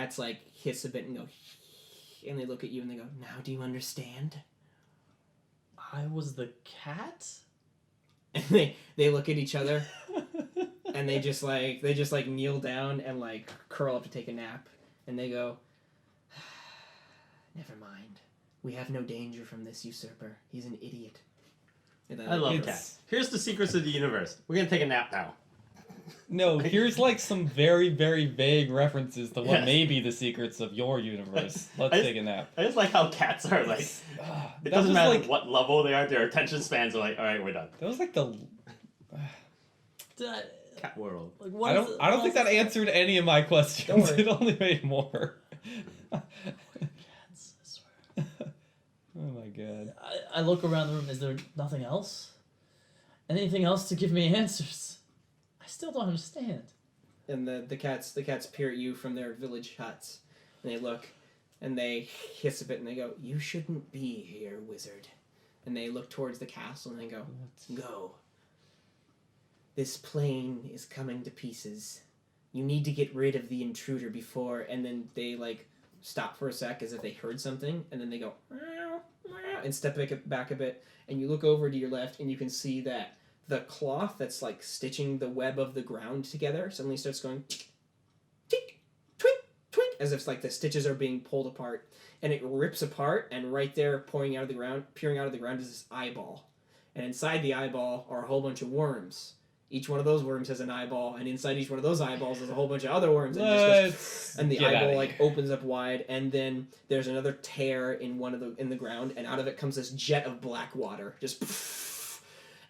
cats like hiss a bit and go, and they look at you and they go, now do you understand? I was the cat? And they look at each other and they just kneel down and like curl up to take a nap, and they go, never mind. We have no danger from this usurper. He's an idiot. And then, I love cats. Here's the secrets of the universe. We're gonna take a nap now. No, here's like some very, very vague references to what Yes. may be the secrets of your universe. Let's take a nap. I just like how cats are like. It that doesn't was matter like, what level they are. Their attention spans are like, all right, we're done. that was like the. Cat world. Like, what I is don't. it- I don't what think is that it? answered any of my questions. Don't worry. It only made more. Cats, I swear. Oh my god. I look around the room. Is there nothing else? Anything else to give me answers? I still don't understand. and the cats peer at you from their village huts, and they look, and they hiss a bit, and they go, you shouldn't be here, wizard. And they look towards the castle, and they go, go. This plane is coming to pieces. You need to get rid of the intruder before, and then they like stop for a sec as if they heard something, and then they go, meow, meow, and step back a bit, and you look over to your left, and you can see that the cloth that's like stitching the web of the ground together suddenly starts going tick, tick, twink, twink, as if like the stitches are being pulled apart, and it rips apart, and right there, peering out of the ground, is this eyeball, and inside the eyeball are a whole bunch of worms. Each one of those worms has an eyeball, and inside each one of those eyeballs is a whole bunch of other worms, and, and the eyeball like opens up wide, and then there's another tear in in the ground, and out of it comes this jet of black water, just.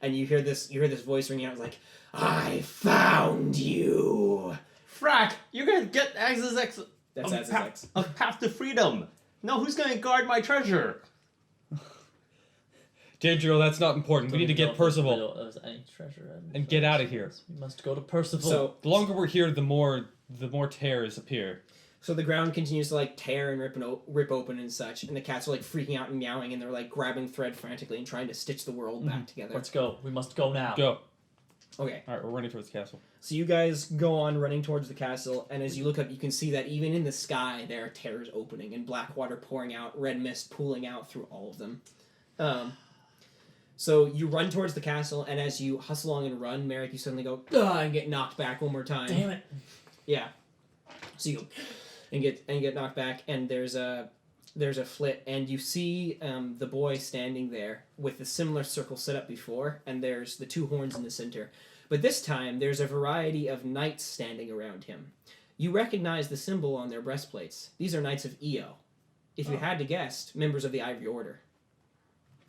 And you hear this voice ringing out like, I found you. Frack, you're gonna get Ax's X. That's of Ax's pa- X. Of path to freedom. No, who's gonna guard my treasure? Gabriel, that's not important. We need to get Percival There was any treasure and get out of here. We must go to Percival. So The longer we're here, the more tears appear. So the ground continues to like tear and rip open and such, and the cats are like freaking out and meowing, and they're like grabbing thread frantically and trying to stitch the world back together. Let's go. We must go now. Go. Okay. All right, we're running towards the castle. So you guys go on running towards the castle, and as you look up, you can see that even in the sky there are tears opening and black water pouring out, red mist pooling out through all of them. So you run towards the castle, and as you hustle along and run, Merek, you suddenly go, ugh, and get knocked back one more time. Damn it. Yeah. So you go and get knocked back, and there's a flit, and you see the boy standing there with a similar circle set up before, and there's the two horns in the center. But this time, there's a variety of knights standing around him. You recognize the symbol on their breastplates. These are knights of Io. If you had to guess, members of the Ivory Order.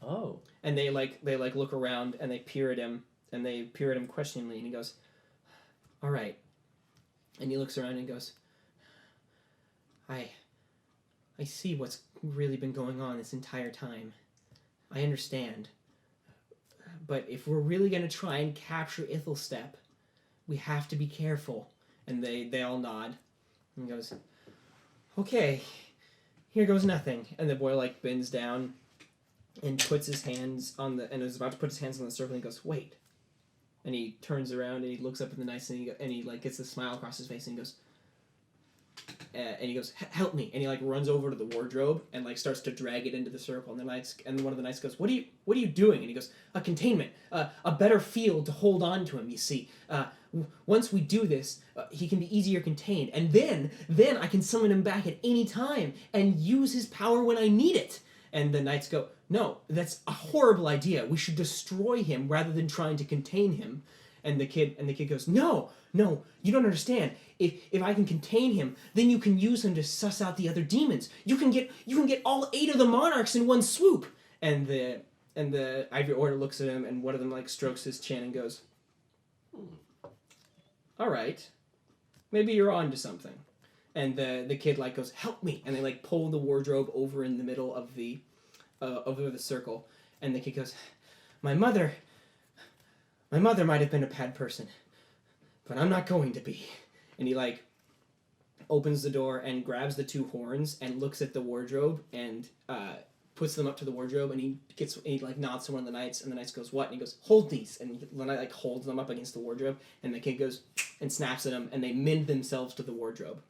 Oh. And they look around, and they peer at him questioningly, and he goes, all right. And he looks around and goes, I see what's really been going on this entire time. I understand. But if we're really going to try and capture Ithelstep, we have to be careful. And they all nod. And he goes, okay, here goes nothing. And the boy like bends down and puts his hands on and is about to put his hands on the circle, and he goes, wait. And he turns around and he looks up at the knights, and he like gets a smile across his face, and he goes, help me. And he like runs over to the wardrobe and like starts to drag it into the circle, and one of the knights goes, what are you doing? And he goes, a containment, a better field to hold on to him, you see. Once we do this, he can be easier contained, and then I can summon him back at any time and use his power when I need it. And the knights go, no, that's a horrible idea. We should destroy him rather than trying to contain him. And the kid goes, no, you don't understand. If I can contain him, then you can use him to suss out the other demons. You can get all 8 of the monarchs in one swoop. And the Ivory Order looks at him, and one of them like strokes his chin and goes, all right, maybe you're on to something. And the kid like goes, help me, and they like pull the wardrobe over in the middle of the circle, and the kid goes, my mother might have been a bad person, but I'm not going to be. And he like opens the door and grabs the 2 horns and looks at the wardrobe and puts them up to the wardrobe, and he like nods to one of the knights, and the knight goes, what? And he goes, hold these. And the knight like holds them up against the wardrobe, and the kid goes and snaps at them, and they mend themselves to the wardrobe.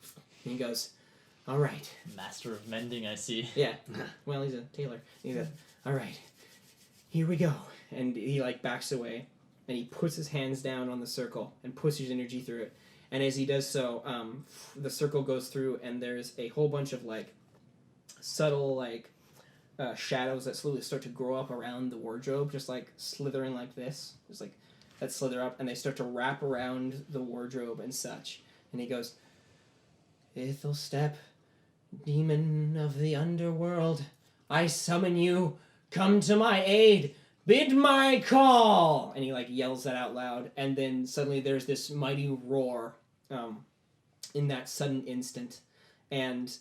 And he goes, All right. Master of mending, I see. Yeah. Well, he's a tailor. He said, all right, here we go. And he like backs away, and he puts his hands down on the circle and pushes energy through it. And as he does so, the circle goes through, and there's a whole bunch of like subtle like shadows that slowly start to grow up around the wardrobe, just like slithering like this, just like that slither up, and they start to wrap around the wardrobe and such. And he goes, Ithelstep, demon of the underworld, I summon you. Come to my aid. Bid my call. And he like yells that out loud, and then suddenly there's this mighty roar in that sudden instant, and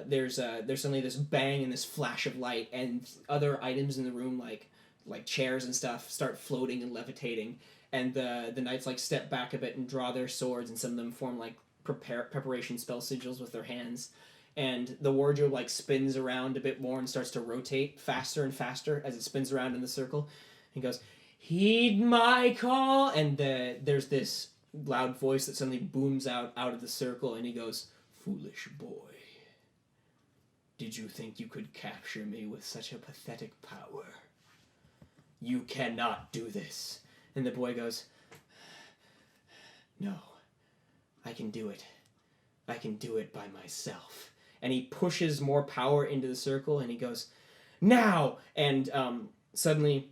there's suddenly this bang and this flash of light, and other items in the room like chairs and stuff start floating and levitating, and the knights like step back a bit and draw their swords, and some of them form like preparation spell sigils with their hands, and the wardrobe like spins around a bit more and starts to rotate faster and faster as it spins around in the circle. He goes, heed my call, and there's this loud voice that suddenly booms out of the circle, and he goes, foolish boy, did you think you could capture me with such a pathetic power? You cannot do this. And the boy goes, no, I can do it. I can do it by myself. And he pushes more power into the circle, and he goes, now! And suddenly,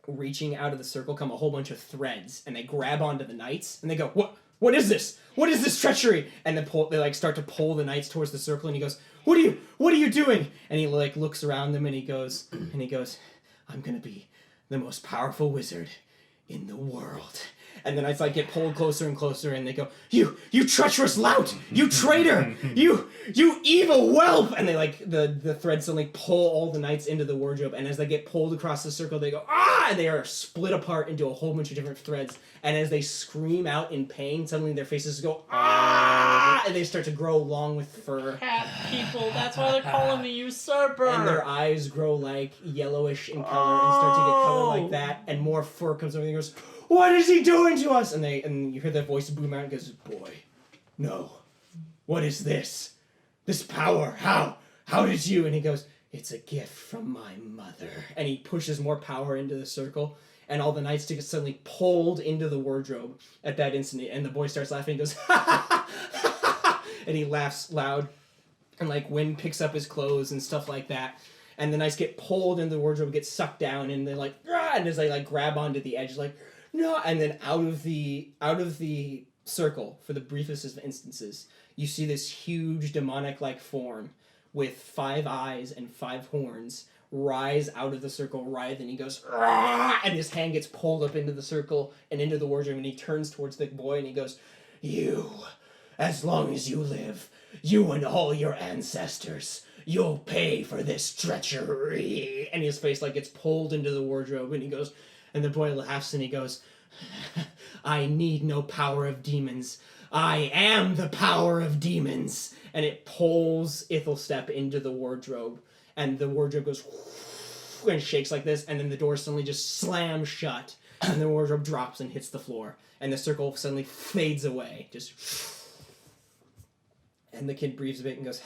reaching out of the circle come a whole bunch of threads, and they grab onto the knights, and they go, what is this? What is this treachery? And they like start to pull the knights towards the circle, and he goes, what are you doing? And he like looks around them, and he goes, I'm gonna be the most powerful wizard in the world. And the knights like get pulled closer and closer, and they go, you treacherous lout, you traitor, you evil whelp. And they like the threads suddenly pull all the knights into the wardrobe, and as they get pulled across the circle, they go, ah, and they are split apart into a whole bunch of different threads. And as they scream out in pain, suddenly their faces go, ah, and they start to grow long with fur. Cat people, that's why they're calling me usurper. And their eyes grow like yellowish in color and start to get color like that, and more fur comes over and he goes, what is he doing to us? And you hear that voice boom out and goes, boy, no. What is this? This power, how? How did you? And he goes, it's a gift from my mother. And he pushes more power into the circle, and all the knights get suddenly pulled into the wardrobe at that instant. And the boy starts laughing and goes, ha ha ha ha ha. And he laughs loud, and like wind picks up his clothes and stuff like that. And the knights get pulled into the wardrobe, get sucked down, and they're like, ah, and as they like grab onto the edge, like, no, and then out of the circle, for the briefest of instances, you see this huge demonic-like form with 5 eyes and 5 horns rise out of the circle, writhe, and he goes, Rah! And his hand gets pulled up into the circle and into the wardrobe, and he turns towards the boy and he goes, you, as long as you live, you and all your ancestors, you'll pay for this treachery. And his face like gets pulled into the wardrobe, and he goes, and the boy laughs and he goes, I need no power of demons. I am the power of demons. And it pulls Ithelstep into the wardrobe, and the wardrobe goes and shakes like this, and then the door suddenly just slams shut, and the wardrobe drops and hits the floor, and the circle suddenly fades away. Just, and the kid breathes a bit and goes,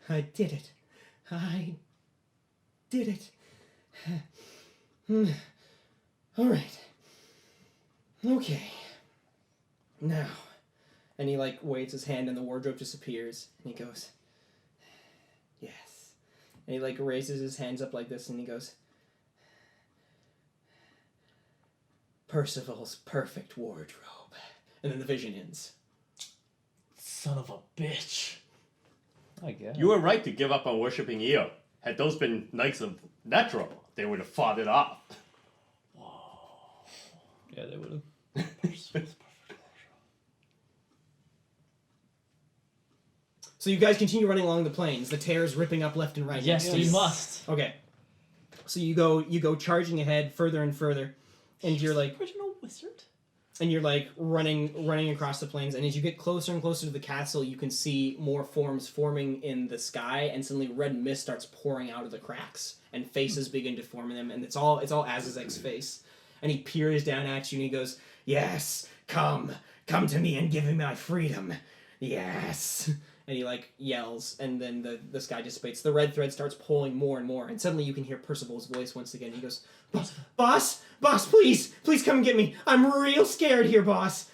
I did it. I did it. All right. Okay. Now. And he, like, waves his hand and the wardrobe disappears. And he goes, yes. And he, like, raises his hands up like this and he goes, Percival's perfect wardrobe. And then the vision ends. Son of a bitch. I guess. You were right to give up on worshipping Io. Had those been knights of Netro, they would have fought it off. Yeah, they would have. So you guys continue running along the plains, the tears ripping up left and right. Yes, we must. Okay. So you go charging ahead further and further, and you're like Original wizard. and you're like running across the plains, and as you get closer and closer to the castle, you can see more forms forming in the sky, and suddenly red mist starts pouring out of the cracks, and faces begin to form in them, and it's all Azizek's face. And he peers down at you and he goes, yes, come Come to me and give me my freedom. Yes. And he like yells, and then the sky dissipates. The red thread starts pulling more and more, and suddenly you can hear Percival's voice once again. He goes, Boss, please come and get me. I'm real scared here, boss.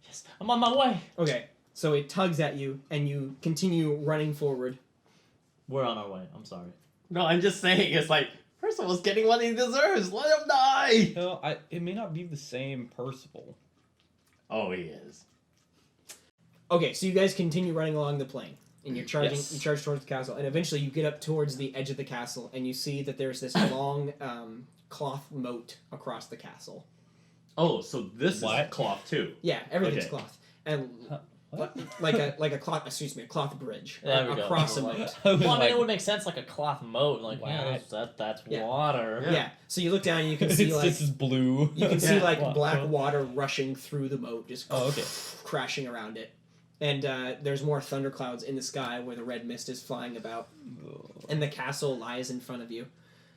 Yes, I'm on my way. Okay, so it tugs at you, and you continue running forward. We're on our way. I'm sorry. No, I'm just saying, it's like, Percival's getting what he deserves. Let him die. No, it may not be the same Percival. Oh, he is. Okay, so you guys continue running along the plain, and you're charging. Yes. You charge towards the castle, and eventually you get up towards the edge of the castle, and you see that there's this long cloth moat across the castle. Oh, so this What? is cloth too. Yeah, everything's Okay. cloth, and What? like a cloth. Excuse me, a cloth bridge There we go. across a Like- moat. I was Well, I mean, like, it would make sense like a cloth moat. Like, yeah, What? that's Yeah. water. Yeah. So you look down and you can see it's like just blue. you can see Yeah. like Wow. black water rushing through the moat, just Oh, okay. crashing around it. And there's more thunderclouds in the sky where the red mist is flying about. And the castle lies in front of you.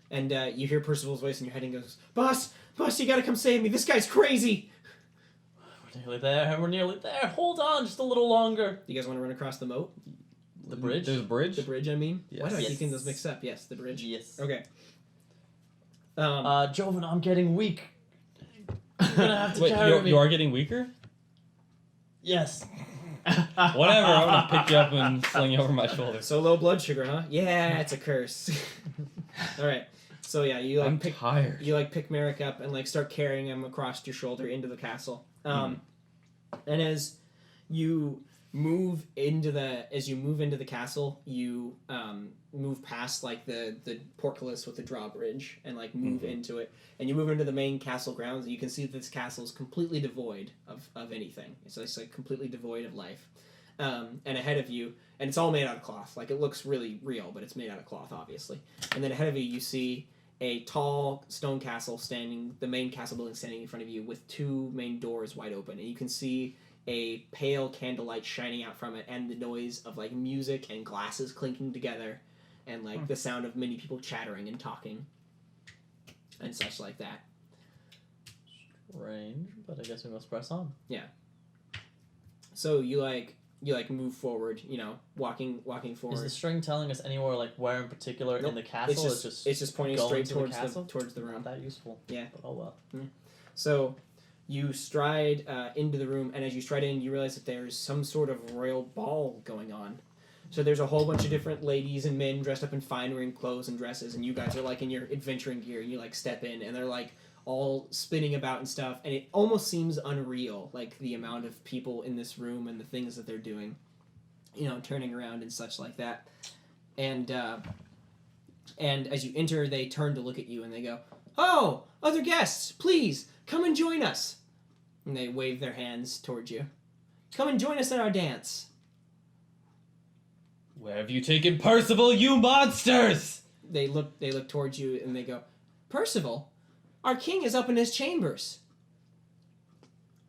And you hear Percival's voice in your head and goes, Boss, you gotta come save me. This guy's crazy. We're nearly there. Hold on just a little longer. You guys want to run across the moat? The bridge? There's a bridge? The bridge, I mean? Yes. Why do I Yes. keep getting those mixed up? Yes, the bridge. Yes. Okay. Jovan, I'm getting weak. You're gonna have to Wait, carry me. you are getting weaker? Yes. Whatever, I'm gonna pick you up and sling you over my shoulder. So low blood sugar, huh? Yeah, it's a curse. All right. So yeah, you I'm tired. pick Merek up and like start carrying him across your shoulder into the castle. And as you move into the castle, you move past like the portcullis with the drawbridge and like move into it, and you move into the main castle grounds, and you can see that this castle is completely devoid of anything. It's like completely devoid of life. And ahead of you, and it's all made out of cloth. Like it looks really real, but it's made out of cloth, obviously. And then ahead of you see a tall stone castle the main castle building standing in front of you with two main doors wide open, and you can see a pale candlelight shining out from it, and the noise of like music and glasses clinking together, and like the sound of many people chattering and talking, and such like that. Strange, but I guess we must press on. So you move forward, walking forward. Is the string telling us anywhere like where in particular Nope. in the castle? It's just pointing going straight to the towards castle? towards the room. Not that useful. Yeah. But oh well. So you stride into the room, and as you stride in, you realize that there's some sort of royal ball going on. So there's a whole bunch of different ladies and men dressed up in finery and clothes and dresses, and you guys are like in your adventuring gear, and you like step in, and they're like all spinning about and stuff, and it almost seems unreal, like the amount of people in this room and the things that they're doing, turning around and such like that. And as you enter, they turn to look at you, and they go, "Oh, other guests, please, come and join us." And they wave their hands towards you. "Come and join us in our dance." Where have you taken Percival, you monsters? They look towards you, and they go, "Percival, our king is up in his chambers."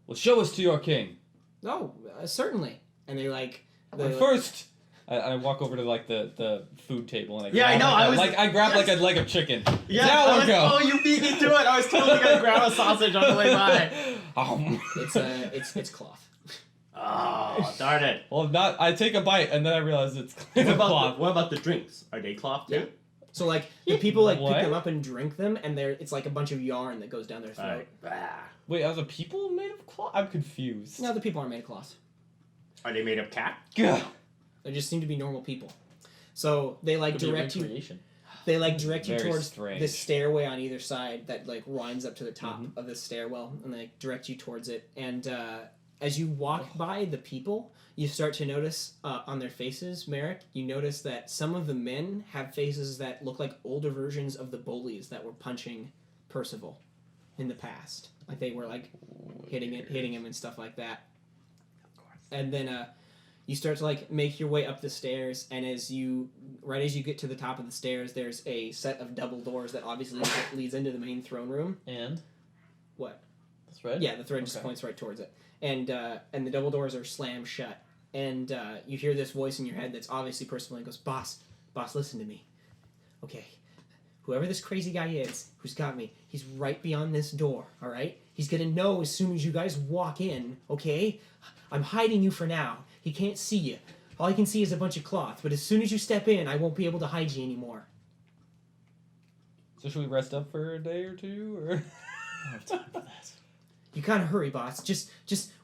Well, show us to your king. "Oh, certainly." And they But first, I walk over to like the food table and I Yeah, I know, I was- I grab yes. like a leg of chicken. Yeah, Now we go. oh, you beat me to it. I was totally gonna grab a sausage on the way by. It's cloth. Oh, darn it. Well, not. I take a bite and then I realize it's What cloth. about the drinks? Are they cloth too? Yeah. So like the people like What? pick them up and drink them, and it's like a bunch of yarn that goes down their throat. Alright. Ah. Wait, are the people made of cloth? I'm confused. No, the people aren't made of cloth. Are they made of cat? Gah. They just seem to be normal people. So they like Could be a direct you. recreation. They like direct you Very towards strange. this stairway on either side that like winds up to the top of this stairwell, and they direct you towards it. And as you walk by the people, you start to notice on their faces, Merek, you notice that some of the men have faces that look like older versions of the bullies that were punching Percival in the past. Like they were like hitting him and stuff like that. And then you start to like make your way up the stairs, and as you get to the top of the stairs, there's a set of double doors that obviously leads into the main throne room. And What? the thread? Yeah, the thread just points right towards it, and the double doors are slammed shut. And you hear this voice in your head that's obviously Percival, and goes, "Boss, listen to me. Okay, whoever this crazy guy is who's got me, he's right beyond this door, all right? He's going to know as soon as you guys walk in, okay? I'm hiding you for now. He can't see you. All he can see is a bunch of cloth, but as soon as you step in, I won't be able to hide you anymore. So should we rest up for a day or two, or? I don't have time for that. You kind of hurry, boss. Just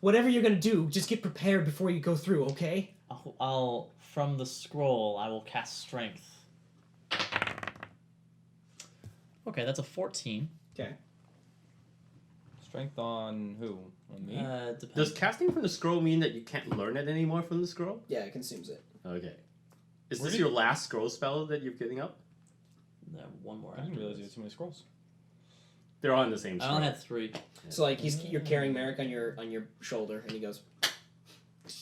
whatever you're going to do, just get prepared before you go through, okay? I'll from the scroll, I will cast strength. Okay, that's a 14. Okay. Strength on who? On me? Depends. Does casting from the scroll mean that you can't learn it anymore from the scroll? Yeah, it consumes it. Okay. Is Where this did your you- last scroll spell that you're getting up? One more. I didn't after realize you this. had so many scrolls. They're on the same I scroll. only had 3. So like you're carrying Merek on your shoulder, and he goes.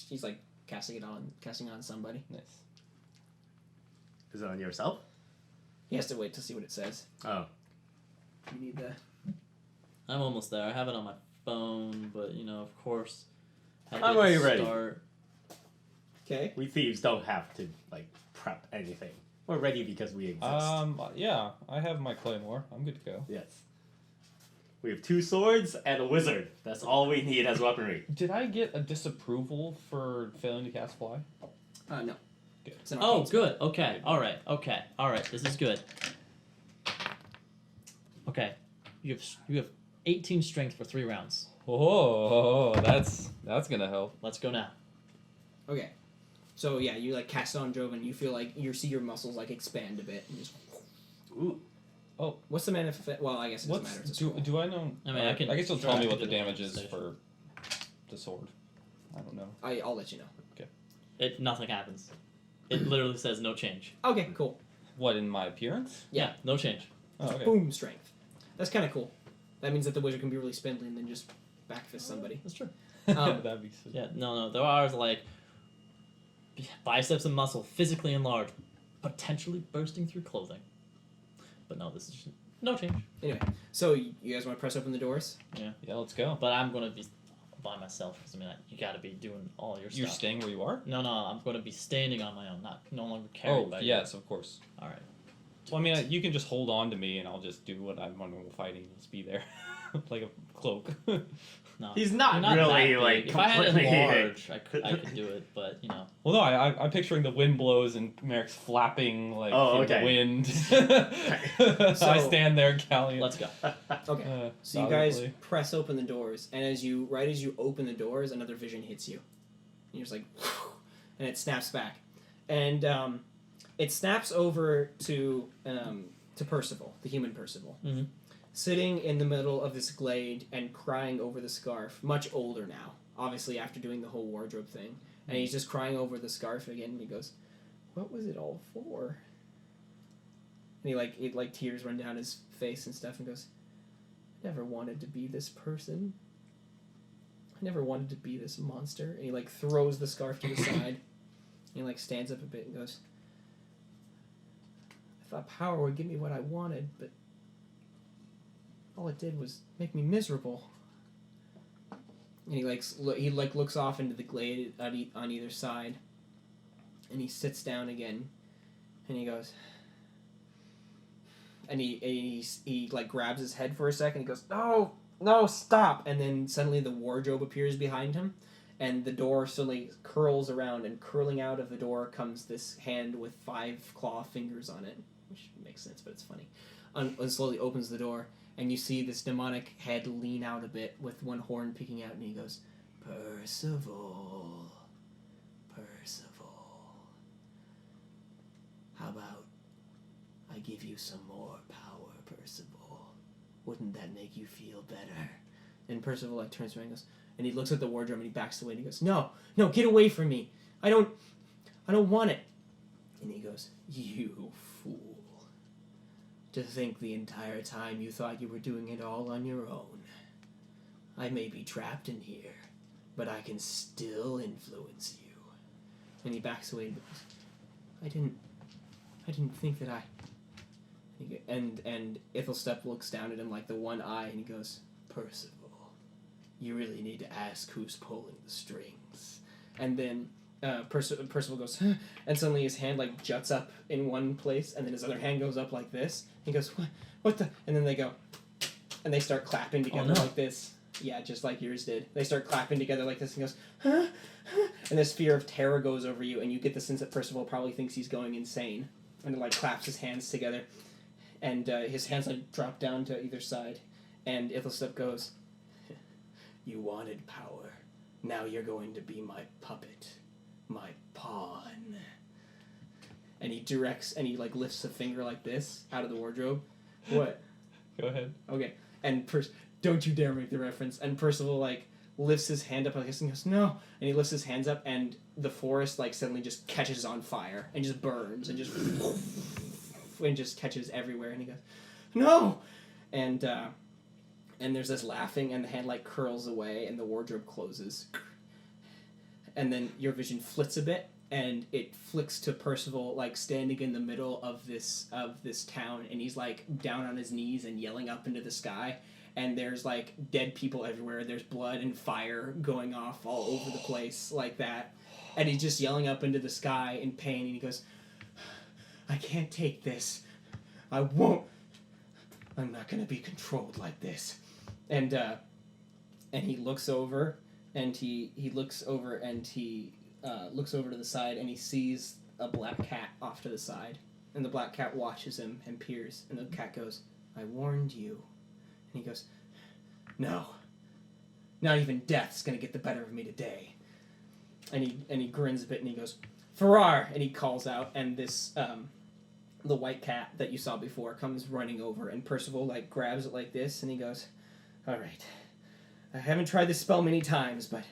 He's like casting on somebody. Nice. Is it on yourself? He has to wait to see what it says. Oh. You need the. I'm almost there. I have it on my phone, but of course, I I'm didn't already ready. start. Okay. We thieves don't have to, prep anything. We're ready because we exist. Yeah, I have my claymore. I'm good to go. Yes. We have 2 swords and a wizard. That's all we need as weaponry. Did I get a disapproval for failing to cast fly? No. Good. It's an Oh, arcane spell. good. Okay. All right. This is good. Okay, you have 18 strength for 3 rounds. Oh, that's gonna help. Let's go now. Okay. So yeah, you like cast it on Jovan. You feel like you see your muscles like expand a bit. And just, Ooh. what's the manifest? Well, I guess it doesn't matter. It's a scroll. Do I know? I mean, I can I guess you'll try tell me to what do the the damage is manifestation. for the sword. I don't know. I'll let you know. Nothing happens. It literally says no change. Okay, cool. What, in my appearance? Yeah, no change. Oh, okay. Boom strength. That's kind of cool. That means that the wizard can be really spindly and then just backfist somebody. That's true. That'd be sweet. Yeah, no. There are like biceps and muscle physically enlarged, potentially bursting through clothing. But no, this is just no change. Anyway, so you guys want to press open the doors? Yeah, let's go. But I'm gonna be by myself because you gotta be doing all your You're stuff. staying where you are? No, I'm gonna be standing on my own, no longer carried by you. yes, of course. All right. Well, I mean, you can just hold on to me, and I'll just do what I'm on fighting. Just be there, like a cloak. No, He's not you're really, that like, big. If I had completely- enlarged, I could do it, but Well, no, I'm picturing the wind blows and Merek's flapping like Oh, in the okay. wind. So- I stand there, gallant. let's go. Okay. So you guys press open the doors, and right as you open the doors, another vision hits you. And you're just like, and it snaps back, and it snaps over to Percival, the human Percival, Mhm. sitting in the middle of this glade and crying over the scarf. Much older now, obviously after doing the whole wardrobe thing, and he's just crying over the scarf again. And he goes, "What was it all for?" And he tears run down his face and stuff, and goes, "I never wanted to be this person. I never wanted to be this monster." And he throws the scarf to the side. And he stands up a bit and goes, "I thought power would give me what I wanted, but all it did was make me miserable." And he looks off into the glade on either side, and he sits down again, and he goes, and he grabs his head for a second. He goes, "No, stop!" And then suddenly the wardrobe appears behind him, and the door suddenly curls around, and curling out of the door comes this hand with 5 claw fingers on it, which makes sense, but it's funny. And slowly opens the door, and you see this demonic head lean out a bit with one horn peeking out, and he goes, "Percival, Percival, how about I give you some more power, Percival? Wouldn't that make you feel better?" And Percival turns around and goes, and he looks at the wardrobe and he backs away and he goes, No, get away from me. I don't want it." And he goes, "You fool. To think the entire time you thought you were doing it all on your own. I may be trapped in here, but I can still influence you." And he backs away and goes, I didn't think that I... And Ithelstep looks down at him like the one eye, and he goes, "Percival, you really need to ask who's pulling the strings." And then Percival goes, huh, and suddenly his hand like juts up in one place, and then his other hand goes up like this. He goes, what the? And then they go, and they start clapping together like this. Yeah, just like yours did. They start clapping together like this, and goes, huh? And this fear of terror goes over you, and you get the sense that Percival probably thinks he's going insane, and like claps his hands together, and his hands like drop down to either side, and Ithilstep goes, "You wanted power. Now you're going to be my puppet, my pawn." And he directs, and he like lifts a finger like this out of the wardrobe. What? Go ahead. Okay. And don't you dare make the reference. And Percival like lifts his hand up like this and goes, "No." And he lifts his hands up, and the forest like suddenly just catches on fire and just burns and just catches everywhere. And he goes, "No!" And there's this laughing, and the hand like curls away, and the wardrobe closes. And then your vision flits a bit, and it flicks to Percival like standing in the middle of this town, and he's like down on his knees and yelling up into the sky, and there's like dead people everywhere. There's blood and fire going off all over the place like that, and he's just yelling up into the sky in pain, and he goes, "I can't take this. I won't. I'm not gonna be controlled like this." And he looks over, and he looks over, and he looks over to the side, and he sees a black cat off to the side, and the black cat watches him and peers, and the cat goes, "I warned you." And he goes, "No, not even death's gonna get the better of me today." And he grins a bit, and he goes, "Farrar!" And he calls out, and this the white cat that you saw before comes running over, and Percival like grabs it like this, and he goes, "All right, I haven't tried this spell many times, but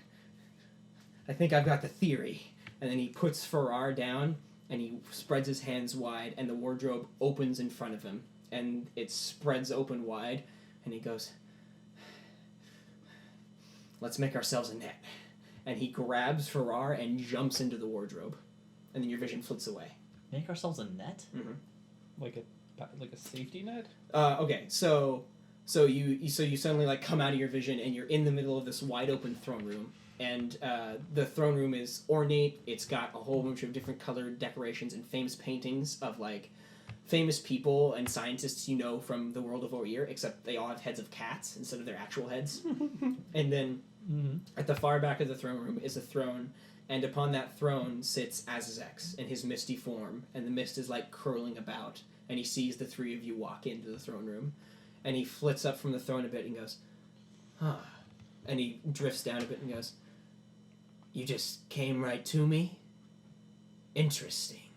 I think I've got the theory." And then he puts Farrar down, and he spreads his hands wide, and the wardrobe opens in front of him, and it spreads open wide, and he goes, "Let's make ourselves a net." And he grabs Farrar and jumps into the wardrobe, and then your vision flits away. Make ourselves a net? Mm-hmm. Like a safety net? Okay, so you suddenly like come out of your vision, and you're in the middle of this wide open throne room, and the throne room is ornate. It's got a whole bunch of different colored decorations and famous paintings of like famous people and scientists you know from the world of Oir, except they all have heads of cats instead of their actual heads. And then at the far back of the throne room is a throne, and upon that throne sits Azazex in his misty form, and the mist is like curling about, and he sees the three of you walk into the throne room, and he flits up from the throne a bit and goes, "Huh," and he drifts down a bit and goes, "You just came right to me? Interesting."